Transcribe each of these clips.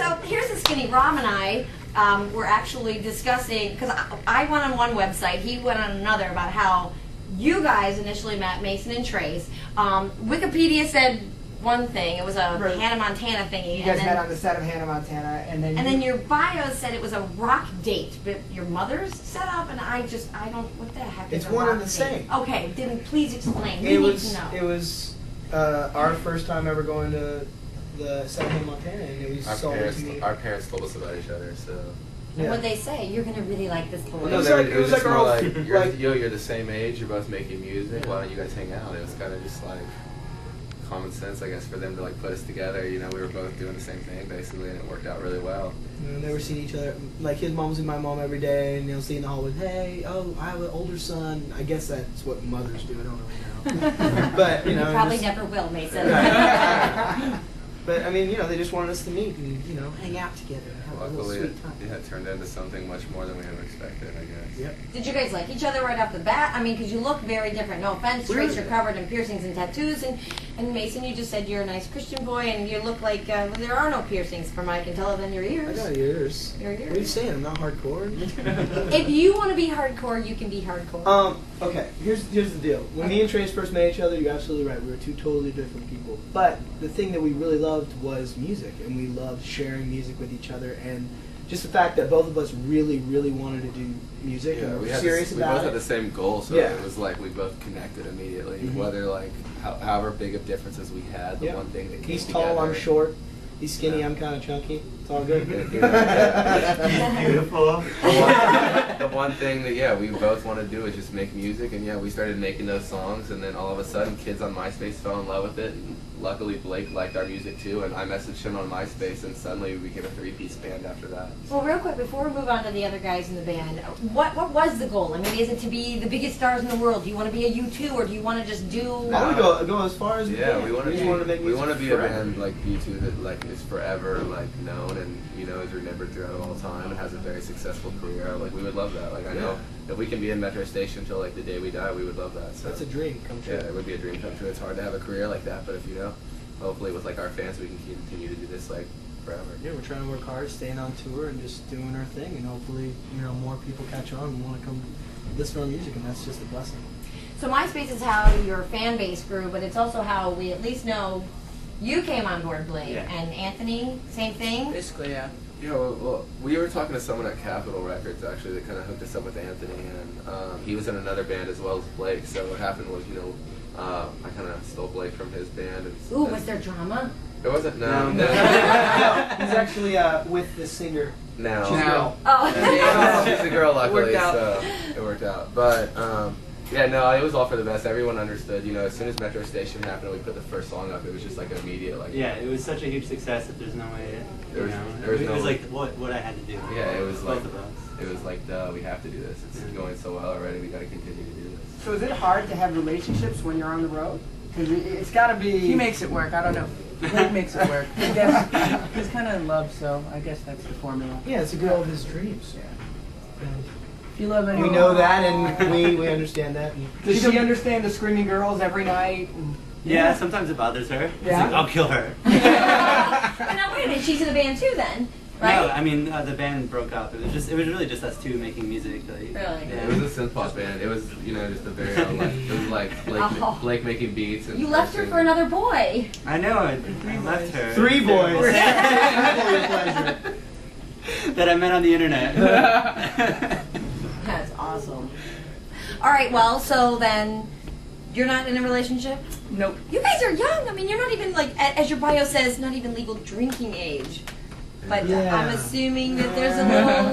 So here's the skinny. Rob and I were actually discussing, because I went on one website, he went on another, about how you guys initially met, Mason and Trace. Wikipedia said one thing. It was a Hannah Montana thingy. You guys met on the set of Hannah Montana, and then your bio said it was a rock date, but your mother's set up, and I don't. What the heck? It's is a one rock and the date? same. Okay, then please explain. It We was need to know. it was our first time ever going to the set of Hannah Montana, and it was Our parents told us about each other, so. And what'd they say? You're gonna really like this boy. Well, no, it was like more our like, old- you're the same age, you're both making music, why don't you guys hang out? It was kind of just like common sense, I guess, for them to like put us together. You know, we were both doing the same thing basically, and it worked out really well. They were seeing each other. Like his mom was with my mom every day, and they'll see in the hallway, "Hey, oh, I have an older son." I guess that's what mothers do. I don't really know. But you probably never will, Mason. But I mean, they just wanted us to meet and hang out together and have a little Luckily, sweet time. it turned into something much more than we ever expected, I guess. Yep. Did you guys like each other right off the bat? I mean, because you look very different. No offense, Trace, you're covered in piercings and tattoos, and Mason, you just said you're a nice Christian boy, and you look like there are no piercings, from what I can tell, than your ears. I got ears. Your ears. What are you saying? I'm not hardcore. If you want to be hardcore, you can be hardcore. Okay. Here's the deal. When me and Trace first met each other, you're absolutely right. We were two totally different people. But the thing that we really loved was music, and we loved sharing music with each other, and just the fact that both of us really, really wanted to do music and were serious we about both it. had the same goal, so it was like we both connected immediately. Whether like however big of differences we had, the one thing that came He's together. tall, I'm short. He's skinny, I'm kind of chunky. It's all good. Beautiful. The one thing that we both want to do is just make music, and we started making those songs, and then all of a sudden kids on MySpace fell in love with it, and luckily Blake liked our music too, and I messaged him on MySpace, and suddenly we became a three-piece band after that. Well, real quick, before we move on to the other guys in the band, what was the goal? I mean, is it to be the biggest stars in the world? Do you want to be a U2, or do you want to just do... I want to go as far as we can. We want to make music be forever. a band like U2 that like is forever like known and is remembered throughout all time and has a very successful career. Like we would love that. Like I know if we can be in Metro Station until like the day we die, we would love that. So that's a dream come true. Yeah, it would be a dream come true. It's hard to have a career like that, but if hopefully with like our fans, we can continue to do this like forever. Yeah, we're trying to work hard, staying on tour, and just doing our thing, and hopefully more people catch on and want to come listen to our music, and that's just a blessing. So MySpace is how your fan base grew, but it's also how we at least know you came on board, Blake, and Anthony, same thing? Basically, yeah. Yeah, well, we were talking to someone at Capitol Records actually that kind of hooked us up with Anthony, and he was in another band as well as Blake. So what happened was, I kind of stole Blake from his band. Ooh, was there drama? There wasn't. No. He's actually with the singer. No. She's a girl. Oh. She's a girl, luckily, Worked out. so it worked out. But it was all for the best. Everyone understood. As soon as Metro Station happened, we put the first song up. It was just like immediate. Like it was such a huge success that there's no way. It was like what I had to do. Yeah, it was both like of us. It was like, duh, we have to do this. It's going so well already. We got to continue to do this. So is it hard to have relationships when you're on the road? Because it's got to be... He makes it work. I don't know. Blake makes it work. I guess he's kind of in love, so I guess that's the formula. Yeah, it's a girl of his dreams. Yeah. If you love anyone... We know that, and we understand that. Does she understand the screaming girls every night? Yeah, sometimes it bothers her. Yeah? Like, I'll kill her. Now wait a minute, she's in a band too then, right? No, I mean the band broke up. It was really just us two making music. Like, Really? Yeah. It was a synth pop band. It was, just a very it was like Blake making beats. And You left her for another boy. I know. I left her. 3 boys. That I met on the internet. That's awesome. All right, well, so then you're not in a relationship? Nope. You guys are young. I mean, you're not even, like, as your bio says, not even legal drinking age. But I'm assuming that there's a little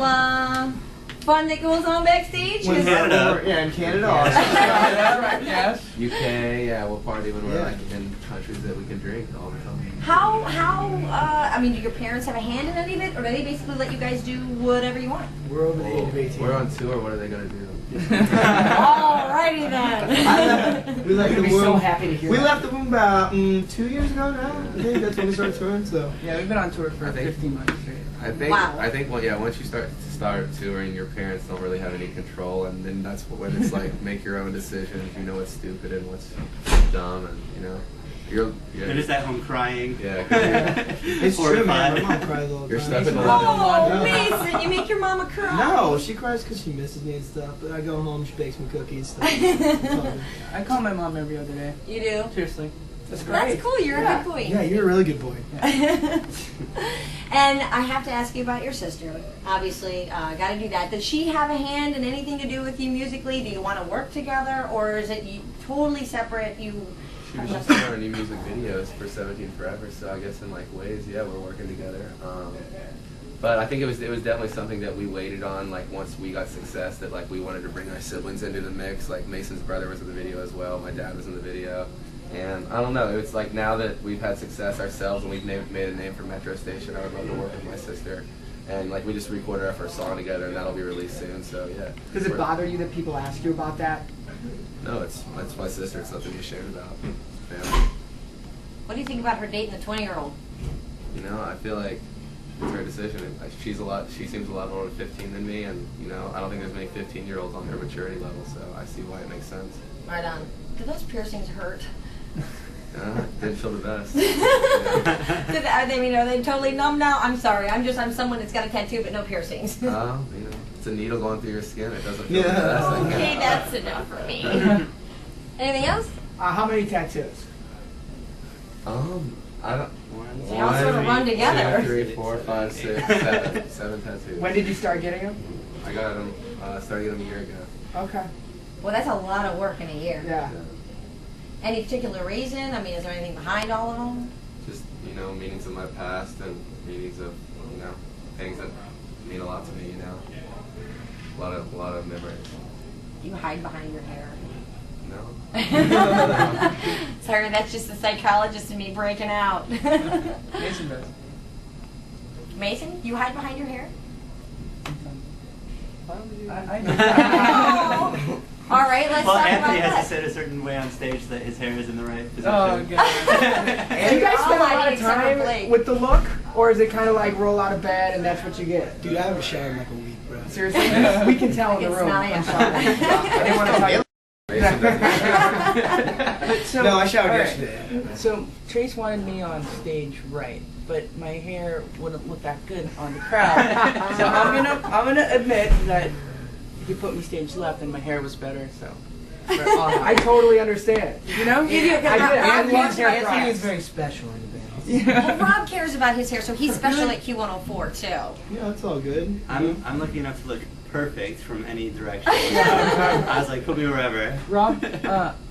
fun that goes on backstage. In Canada. Yeah, in Canada also. Right, yes. UK, we'll party when we're like in countries that we can drink all the time. I mean, do your parents have a hand in any of it? Or do they basically let you guys do whatever you want? We're over the age of 18. We're on tour. What are they going to do? Alrighty then. We left the I'd be womb. so happy to hear We that. left the womb about 2 years ago now. I think that's when we started touring. So Yeah, we've been on tour for 15 months straight. I think once you start touring, your parents don't really have any control, and then that's when it's like make your own decisions. You know what's stupid and what's dumb, and They're just at home crying. Yeah. It's true, man. My mom cries all the You're time. stepping in Oh, Mason, you make your mama cry. No, she cries because she misses me and stuff. But I go home, she bakes me cookies. Stuff. It's all good. I call my mom every other day. You do? Seriously. That's great. That's cool. You're a good boy. Yeah, you're a really good boy. And I have to ask you about your sister. Obviously, got to do that. Does she have a hand in anything to do with you musically? Do you want to work together, or is it totally separate? She was just in our new music videos for 17 Forever, so I guess in like ways, yeah, we're working together. But I think it was definitely something that we waited on. Like once we got success, that like we wanted to bring our siblings into the mix. Like Mason's brother was in the video as well. My dad was in the video. And I don't know, it's like now that we've had success ourselves and we've made a name for Metro Station, I would love to work with my sister. And like we just recorded our first song together and that'll be released soon, so yeah. Does it bother you that people ask you about that? No, it's my sister, it's nothing to be ashamed about. Yeah. What do you think about her dating the 20-year-old? You know, I feel like it's her decision. She seems a lot more 15 than me, and you know, I don't think there's many 15-year-olds on her maturity level, so I see why it makes sense. Right on. Do those piercings hurt? Didn't feel the best. Are they totally numb now? I'm sorry. I'm someone that's got a tattoo but no piercings. You know, it's a needle going through your skin. It doesn't feel the best. Okay, that's enough for me. Anything else? How many tattoos? I don't. They all sort of run together. 2, 3, 4, 5, 6, 7. 7 tattoos. When did you start getting them? I got them. Started getting them a year ago. Okay. Well, that's a lot of work in a year. Yeah. Any particular reason? I mean, is there anything behind all of them? Just meanings of my past and meanings of things that mean a lot to me. A lot of memories. Do you hide behind your hair? No. Sorry, that's just the psychologist in me breaking out. Mason does. Mason, you hide behind your hair? I do. Oh. All right, let's Well, talk Anthony about has to that. sit a certain way on stage that his hair is in the right position. Oh, God. Do you guys spend a lot of except for Blake. time with the look? Or is it kind of like roll out of bed and that's what you get? Dude, I haven't showered in like a week, bro. Seriously? We can tell in the It's room. not I'm yet. sorry. I didn't want to tell you. Mason doesn't. So, No, I showered all right. yesterday. So Trace wanted me on stage right, but my hair wouldn't look that good on the crowd. So I'm gonna admit that he put me stage left and my hair was better. So I totally understand. you know, I did. Rob And cares loves hair about his Anthony hair. is very special in the band. Well, Rob cares about his hair, so he's special at Q104 too. Yeah, it's all good. I'm lucky enough to look perfect from any direction. I was like, put me wherever. Rob,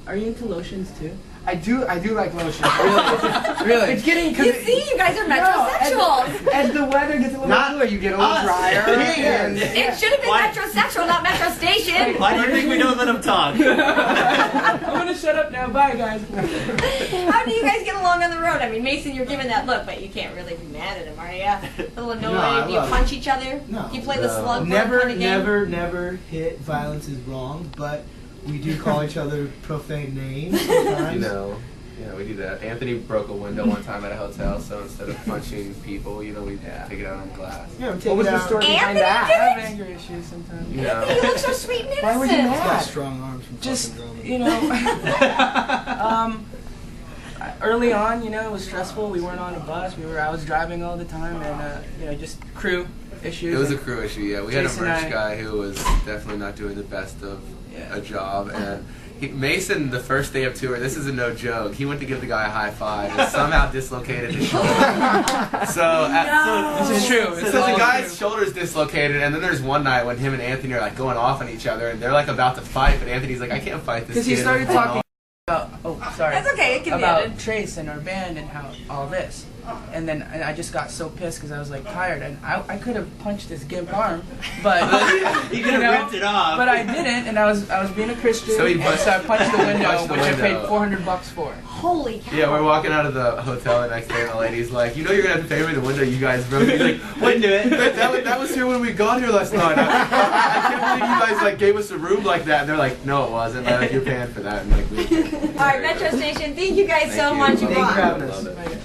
are you into lotions too? I do like lotion. Really? It's getting You see, you guys are metrosexuals. as the weather gets a little Not cooler, you get a little us. drier. and- It should have been Why- metrosexual, not metro station. Why do you think we don't let him talk? I'm gonna shut up now. Bye, guys. How do you guys get along on the road? I mean, Mason, you're giving that look, but you can't really be mad at him, are you? A little annoyed? No, I Do you love punch each other? No. Do you play the slug bug Never, kind of game? never hit. Violence is wrong, but we do call each other profane names sometimes. Yeah, we do that. Anthony broke a window one time at a hotel, so instead of punching people, we take it out on glass. Yeah, we What take was it the out. story behind Anthony that? I have anger issues sometimes. You know. You look so sweet and innocent. Why were you He's got mad? strong arms from Just fucking drumming. Early on, it was stressful. We weren't on a bus. I was driving all the time, and just crew issues. It was a and- crew issue, yeah. We had a Jason merch and I- guy who was definitely not doing the best of Yeah. a job, and Mason, the first day of tour, this is a no joke, he went to give the guy a high five and somehow dislocated his shoulder. This is true. So the guy's shoulder's dislocated, and then there's one night when him and Anthony are like going off on each other, and they're like about to fight, but Anthony's like, I can't fight this Because kid. he started talking about, sorry. That's okay, it can be About edited. Trace and our band and how all this. And then I just got so pissed because I was like tired, and I could have punched his gimp arm, but You could have ripped it off. But I didn't, and I was being a Christian, So he and punched- so I punched the window, punched the which I window. paid $400 for. Holy cow. Yeah, we're walking out of the hotel the next day, and the lady's like, you're gonna have to pay me the window you guys broke. He's like, Wouldn't do it. that was here when we got here last night. I can't believe you guys like gave us a room like that. And they're like, no, it wasn't. Like, you're paying for that. And like, All right, Metro Station, thank you guys so you. much. You Love Thank you for rock. having us. Love it.